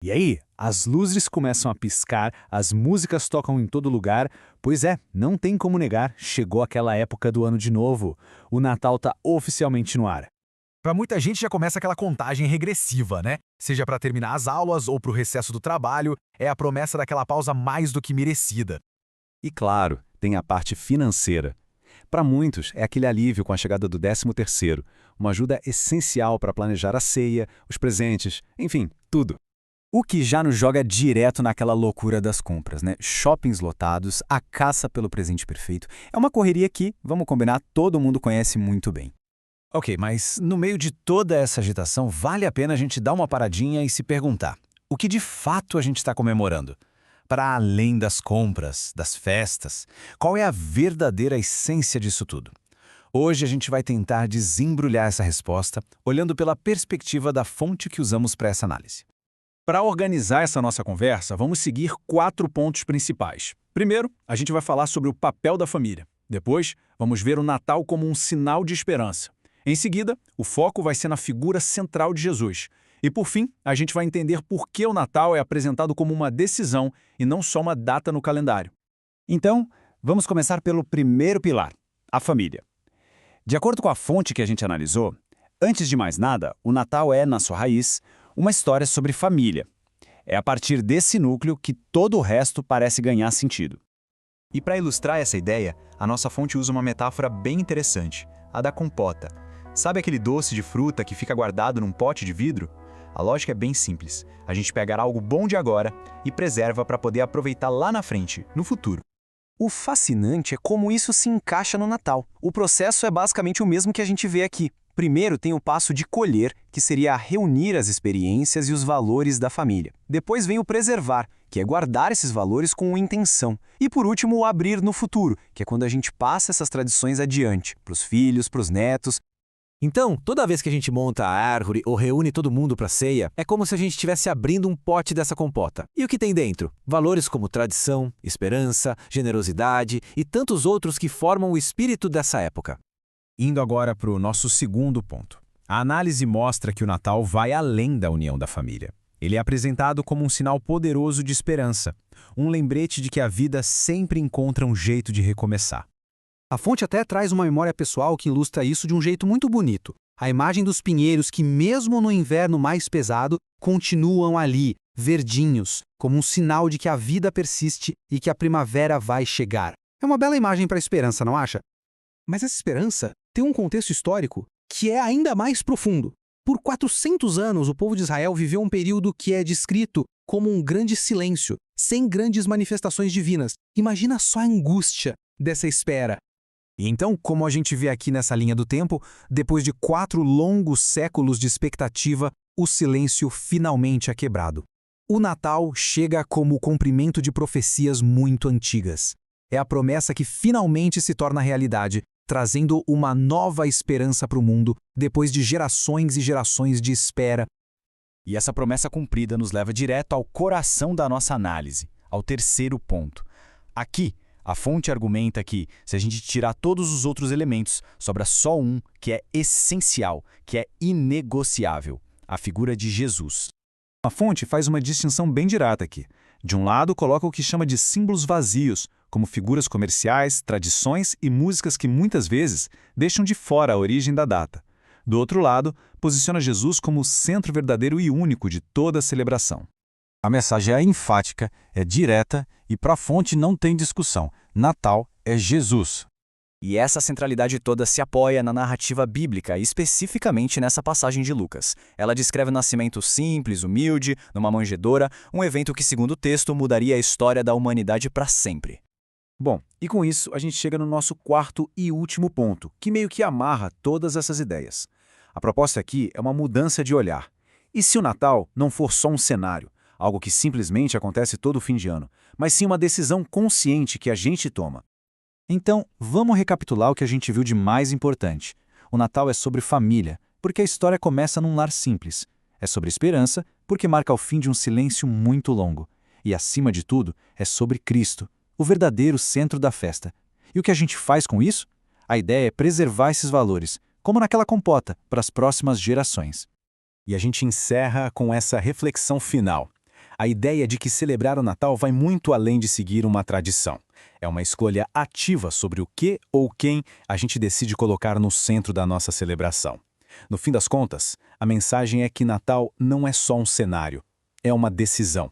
E aí, as luzes começam a piscar, as músicas tocam em todo lugar. Pois é, não tem como negar, chegou aquela época do ano de novo. O Natal tá oficialmente no ar. Para muita gente já começa aquela contagem regressiva, né? Seja para terminar as aulas ou para o recesso do trabalho, é a promessa daquela pausa mais do que merecida. E claro, tem a parte financeira. Para muitos, é aquele alívio com a chegada do 13º, uma ajuda essencial para planejar a ceia, os presentes, enfim, tudo. O que já nos joga direto naquela loucura das compras, né? Shoppings lotados, a caça pelo presente perfeito. É uma correria que, vamos combinar, todo mundo conhece muito bem. Ok, mas no meio de toda essa agitação, vale a pena a gente dar uma paradinha e se perguntar: o que de fato a gente está comemorando? Para além das compras, das festas, qual é a verdadeira essência disso tudo? Hoje a gente vai tentar desembrulhar essa resposta, olhando pela perspectiva da fonte que usamos para essa análise. Para organizar essa nossa conversa, vamos seguir 4 pontos principais. Primeiro, a gente vai falar sobre o papel da família. Depois, vamos ver o Natal como um sinal de esperança. Em seguida, o foco vai ser na figura central de Jesus. E por fim, a gente vai entender por que o Natal é apresentado como uma decisão e não só uma data no calendário. Então, vamos começar pelo primeiro pilar, a família. De acordo com a fonte que a gente analisou, antes de mais nada, o Natal é, na sua raiz, uma história sobre família. É a partir desse núcleo que todo o resto parece ganhar sentido. E para ilustrar essa ideia, a nossa fonte usa uma metáfora bem interessante, a da compota. Sabe aquele doce de fruta que fica guardado num pote de vidro? A lógica é bem simples. A gente pega algo bom de agora e preserva para poder aproveitar lá na frente, no futuro. O fascinante é como isso se encaixa no Natal. O processo é basicamente o mesmo que a gente vê aqui. Primeiro tem o passo de colher, que seria reunir as experiências e os valores da família. Depois vem o preservar, que é guardar esses valores com intenção. E por último, o abrir no futuro, que é quando a gente passa essas tradições adiante, para os filhos, para os netos. Então, toda vez que a gente monta a árvore ou reúne todo mundo para ceia, é como se a gente estivesse abrindo um pote dessa compota. E o que tem dentro? Valores como tradição, esperança, generosidade e tantos outros que formam o espírito dessa época. Indo agora para o nosso segundo ponto. A análise mostra que o Natal vai além da união da família. Ele é apresentado como um sinal poderoso de esperança, um lembrete de que a vida sempre encontra um jeito de recomeçar. A fonte até traz uma memória pessoal que ilustra isso de um jeito muito bonito. A imagem dos pinheiros que, mesmo no inverno mais pesado, continuam ali, verdinhos, como um sinal de que a vida persiste e que a primavera vai chegar. É uma bela imagem para a esperança, não acha? Mas essa esperança tem um contexto histórico que é ainda mais profundo. Por 400 anos, o povo de Israel viveu um período que é descrito como um grande silêncio, sem grandes manifestações divinas. Imagina só a angústia dessa espera. E então, como a gente vê aqui nessa linha do tempo, depois de 4 longos séculos de expectativa, o silêncio finalmente é quebrado. O Natal chega como o cumprimento de profecias muito antigas. É a promessa que finalmente se torna realidade, trazendo uma nova esperança para o mundo, depois de gerações e gerações de espera. E essa promessa cumprida nos leva direto ao coração da nossa análise, ao terceiro ponto. Aqui, a fonte argumenta que, se a gente tirar todos os outros elementos, sobra só um que é essencial, que é inegociável: a figura de Jesus. A fonte faz uma distinção bem direta aqui. De um lado, coloca o que chama de símbolos vazios, como figuras comerciais, tradições e músicas que muitas vezes deixam de fora a origem da data. Do outro lado, posiciona Jesus como o centro verdadeiro e único de toda a celebração. A mensagem é enfática, é direta e para a fonte não tem discussão. Natal é Jesus. E essa centralidade toda se apoia na narrativa bíblica, especificamente nessa passagem de Lucas. Ela descreve o nascimento simples, humilde, numa manjedoura, um evento que, segundo o texto, mudaria a história da humanidade para sempre. Bom, e com isso a gente chega no nosso quarto e último ponto, que meio que amarra todas essas ideias. A proposta aqui é uma mudança de olhar. E se o Natal não for só um cenário, algo que simplesmente acontece todo fim de ano, mas sim uma decisão consciente que a gente toma? Então, vamos recapitular o que a gente viu de mais importante. O Natal é sobre família, porque a história começa num lar simples. É sobre esperança, porque marca o fim de um silêncio muito longo. E, acima de tudo, é sobre Cristo, o verdadeiro centro da festa. E o que a gente faz com isso? A ideia é preservar esses valores, como naquela compota, para as próximas gerações. E a gente encerra com essa reflexão final. A ideia de que celebrar o Natal vai muito além de seguir uma tradição. É uma escolha ativa sobre o que ou quem a gente decide colocar no centro da nossa celebração. No fim das contas, a mensagem é que Natal não é só um cenário, é uma decisão.